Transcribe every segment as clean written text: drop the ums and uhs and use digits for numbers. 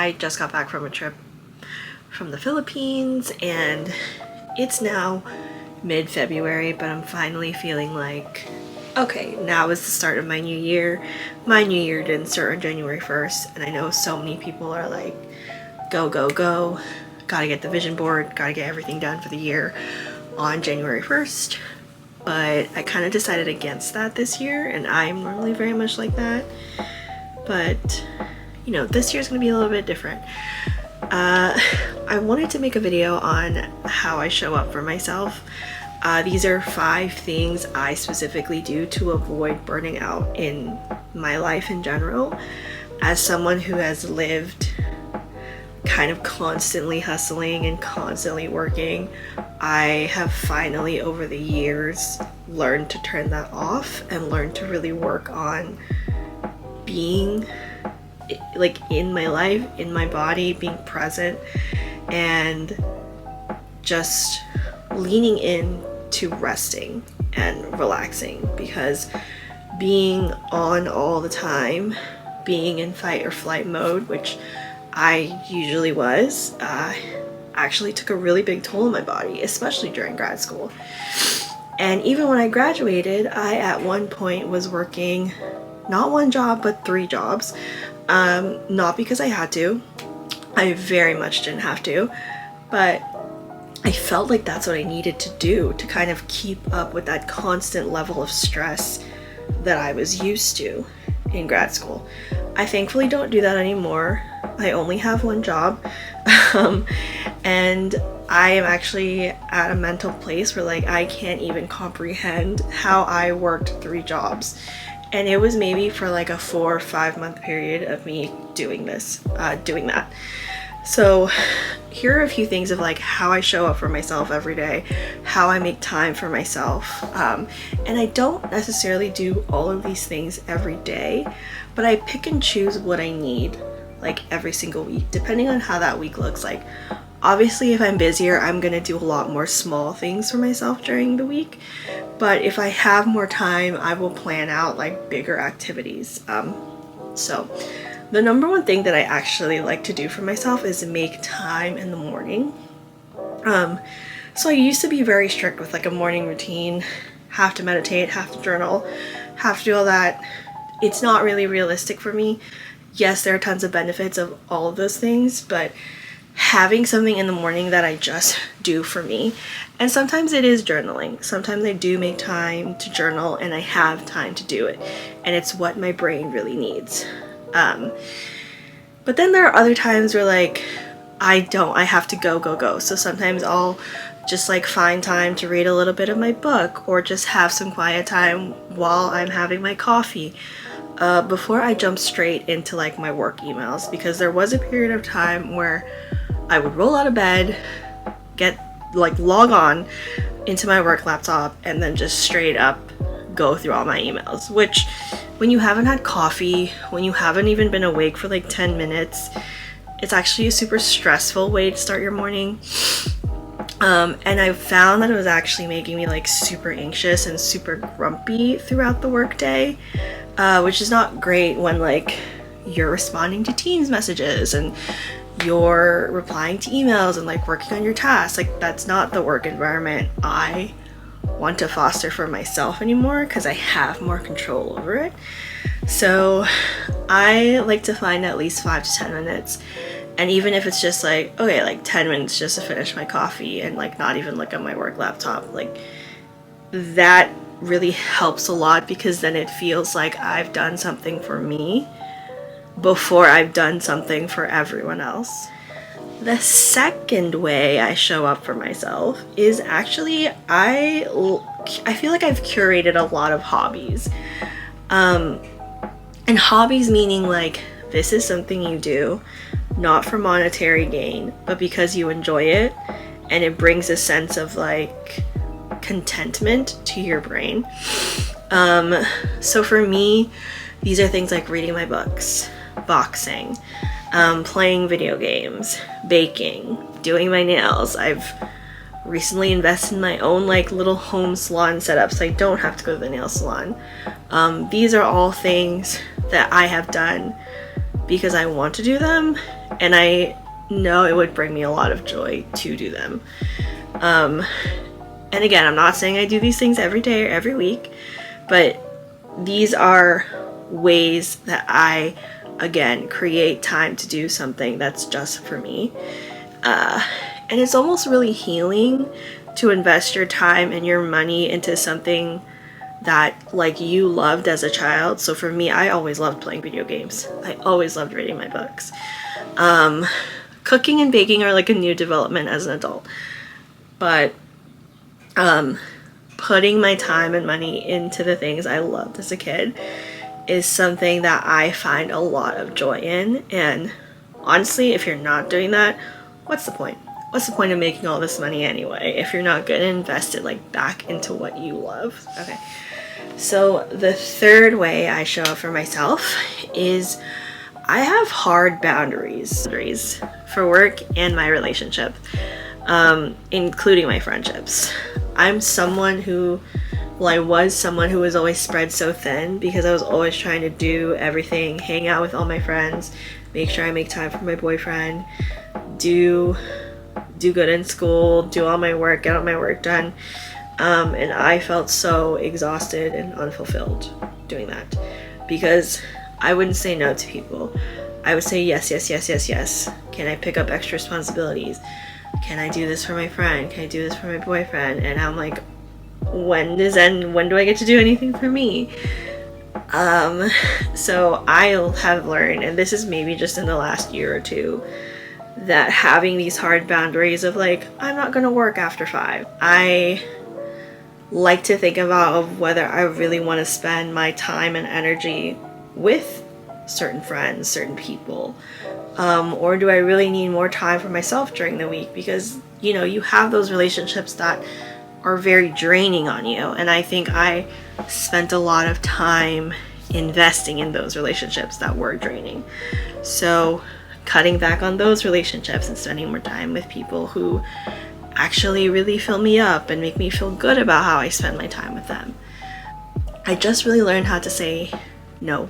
I just got back from a trip from the Philippines, and it's now mid-February, but I'm finally feeling like, okay, now is the start of my new year. My new year didn't start on January 1st, and I know so many people are like, go, go, go. Gotta get the vision board, gotta get everything done for the year on January 1st. But I kind of decided against that this year, and I'm normally very much like that. But, you know, this year's gonna be a little bit different. I wanted to make a video on how I show up for myself. These are 5 things I specifically do to avoid burning out in my life in general. As someone who has lived kind of constantly hustling and constantly working, I have finally over the years learned to turn that off and learned to really work on being like in my life, in my body, being present, and just leaning in to resting and relaxing, because being on all the time, being in fight or flight mode, which I usually was, actually took a really big toll on my body, especially during grad school. And even when I graduated, I at one point was working not 1 job but 3 jobs. Not because I had to. I very much didn't have to, but I felt like that's what I needed to do to kind of keep up with that constant level of stress that I was used to in grad school. I thankfully don't do that anymore. I only have 1 job, and I am actually at a mental place where like I can't even comprehend how I worked 3 jobs. And it was maybe for like a 4 or 5 month period of me doing that. So here are a few things of like how I show up for myself every day, how I make time for myself. And I don't necessarily do all of these things every day, but I pick and choose what I need like every single week, depending on how that week looks like. Obviously, if I'm busier, I'm gonna do a lot more small things for myself during the week. But if I have more time, I will plan out like bigger activities. So the number 1 thing that I actually like to do for myself is make time in the morning. So I used to be very strict with like a morning routine, have to meditate, have to journal, have to do all that. It's not really realistic for me. Yes, there are tons of benefits of all of those things, but having something in the morning that I just do for me, and sometimes it is journaling. Sometimes I do make time to journal and I have time to do it, and it's what my brain really needs. But then there are other times where like I have to go. So sometimes I'll just like find time to read a little bit of my book, or just have some quiet time while I'm having my coffee, before I jump straight into like my work emails, because there was a period of time where I would roll out of bed, log on into my work laptop, and then just straight up go through all my emails, which when you haven't had coffee, when you haven't even been awake for like 10 minutes, it's actually a super stressful way to start your morning. And I found that it was actually making me like super anxious and super grumpy throughout the workday, which is not great when like you're responding to Teams messages and you're replying to emails and like working on your tasks. Like that's not the work environment I want to foster for myself anymore, because I have more control over it. So I like to find at least 5 to 10 minutes, and even if it's just like, okay, like 10 minutes just to finish my coffee and like not even look at my work laptop, like that really helps a lot, because then it feels like I've done something for me before I've done something for everyone else. The second way I show up for myself is actually I feel like I've curated a lot of hobbies. And hobbies meaning like this is something you do not for monetary gain, but because you enjoy it and it brings a sense of like contentment to your brain. So for me, these are things like reading my books, boxing, playing video games, baking, doing my nails. I've recently invested in my own like little home salon setup, so I don't have to go to the nail salon. These are all things that I have done because I want to do them, and I know it would bring me a lot of joy to do them. And again, I'm not saying I do these things every day or every week, but these are ways that I, again, create time to do something that's just for me. And it's almost really healing to invest your time and your money into something that like you loved as a child. So for me, I always loved playing video games. I always loved reading my books. Cooking and baking are like a new development as an adult. But putting my time and money into the things I loved as a kid is something that I find a lot of joy in. And honestly, if you're not doing that, what's the point? What's the point of making all this money anyway if you're not going to invest it like back into what you love? Okay. So the third way I show up for myself is I have hard boundaries for work and my relationship, including my friendships. I was someone who was always spread so thin because I was always trying to do everything, hang out with all my friends, make sure I make time for my boyfriend, do good in school, do all my work, get all my work done. And I felt so exhausted and unfulfilled doing that because I wouldn't say no to people. I would say yes, yes, yes, yes, yes. Can I pick up extra responsibilities? Can I do this for my friend? Can I do this for my boyfriend? And I'm like, when do I get to do anything for me? So I have learned, and this is maybe just in the last year or two, that having these hard boundaries of like, I'm not gonna work after 5. I like to think about whether I really want to spend my time and energy with certain friends, certain people, or do I really need more time for myself during the week? Because, you know, you have those relationships that are very draining on you. And I think I spent a lot of time investing in those relationships that were draining. So cutting back on those relationships and spending more time with people who actually really fill me up and make me feel good about how I spend my time with them. I just really learned how to say no.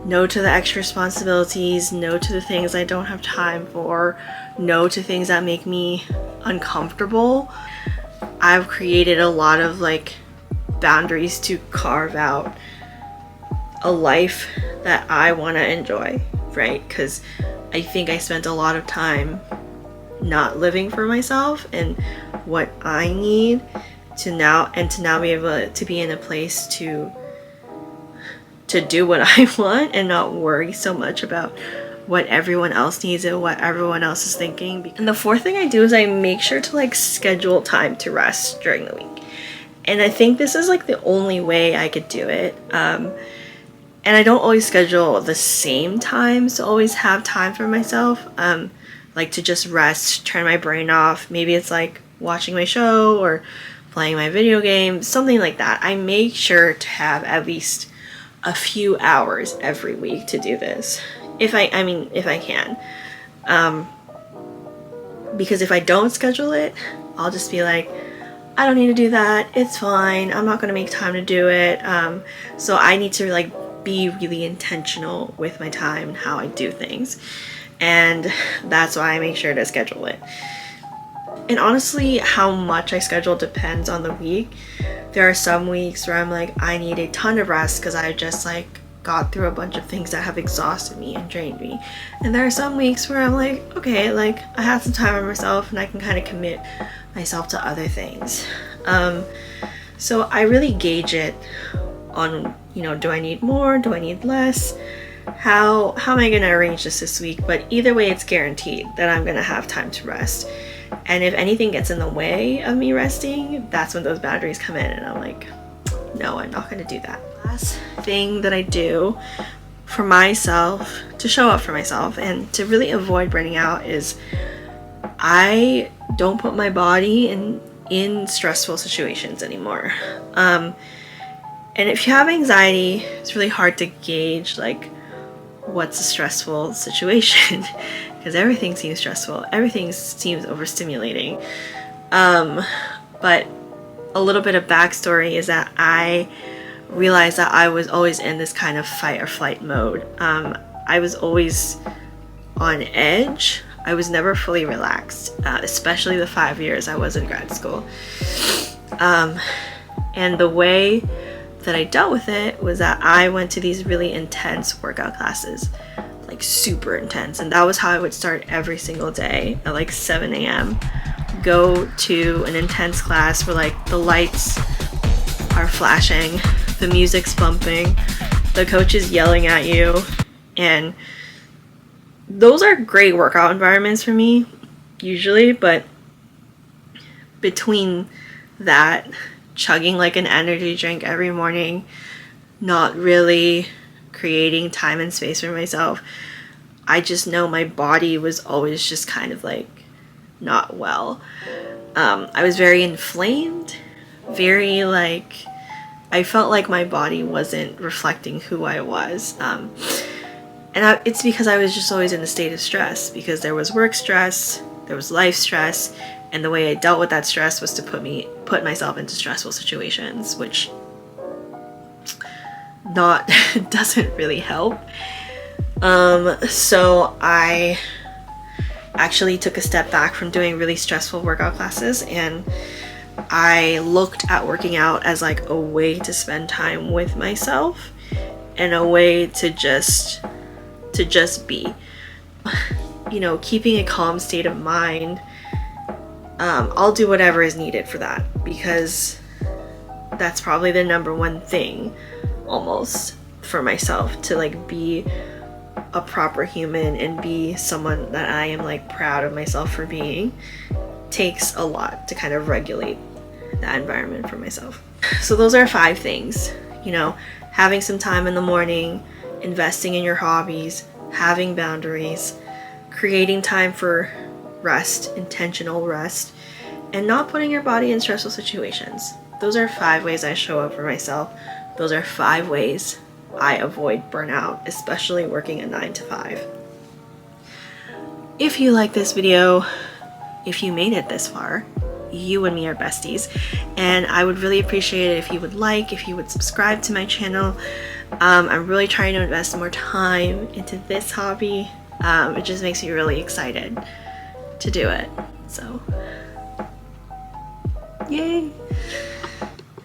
No to the extra responsibilities, no to the things I don't have time for, no to things that make me uncomfortable. I've created a lot of like boundaries to carve out a life that I want to enjoy, right? Because I think I spent a lot of time not living for myself and what I need to now be able to be in a place to do what I want and not worry so much about what everyone else needs and what everyone else is thinking. And the fourth thing I do is I make sure to like schedule time to rest during the week. And I think this is like the only way I could do it. And I don't always schedule the same times to always have time for myself. Like to just rest, turn my brain off. Maybe it's like watching my show or playing my video game, something like that. I make sure to have at least a few hours every week to do this. If I can. Because if I don't schedule it, I'll just be like, I don't need to do that. It's fine. I'm not going to make time to do it. So I need to like be really intentional with my time and how I do things. And that's why I make sure to schedule it. And honestly, how much I schedule depends on the week. There are some weeks where I'm like, I need a ton of rest because I just like got through a bunch of things that have exhausted me and drained me. And there are some weeks where I'm like, okay, like I have some time on myself and I can kind of commit myself to other things. So I really gauge it on, you know, do I need more? Do I need less? How am I going to arrange this week? But either way, it's guaranteed that I'm going to have time to rest. And if anything gets in the way of me resting, that's when those boundaries come in and I'm like, no, I'm not going to do that. Last thing that I do for myself, to show up for myself and to really avoid burning out, is I don't put my body in stressful situations anymore. And if you have anxiety, it's really hard to gauge like what's a stressful situation because everything seems stressful, everything seems overstimulating. But a little bit of backstory is that I realized that I was always in this kind of fight or flight mode. I was always on edge. I was never fully relaxed, especially the 5 years I was in grad school. And the way that I dealt with it was that I went to these really intense workout classes, like super intense. And that was how I would start every single day at like 7 a.m. Go to an intense class where like the lights are flashing, the music's bumping, the coach is yelling at you, and those are great workout environments for me usually. But between that, chugging like an energy drink every morning, not really creating time and space for myself, I just know my body was always just kind of like not well. I was very inflamed, very like, I felt like my body wasn't reflecting who I was. It's because I was just always in a state of stress, because there was work stress, there was life stress, and the way I dealt with that stress was to put myself into stressful situations, which doesn't really help. So I actually took a step back from doing really stressful workout classes, and I looked at working out as like a way to spend time with myself and a way to just be, you know, keeping a calm state of mind. I'll do whatever is needed for that, because that's probably the number one thing almost for myself, to like be a proper human and be someone that I am like proud of myself for being. Takes a lot to kind of regulate that environment for myself. So those are 5 things, you know: having some time in the morning, investing in your hobbies, having boundaries, creating time for rest, intentional rest, and not putting your body in stressful situations. Those are 5 ways I show up for myself. Those are 5 ways I avoid burnout, especially working a 9 to 5. If you like this video, if you made it this far, you and me are besties, and I would really appreciate it if you would subscribe to my channel. I'm really trying to invest more time into this hobby. It just makes me really excited to do it. So, yay!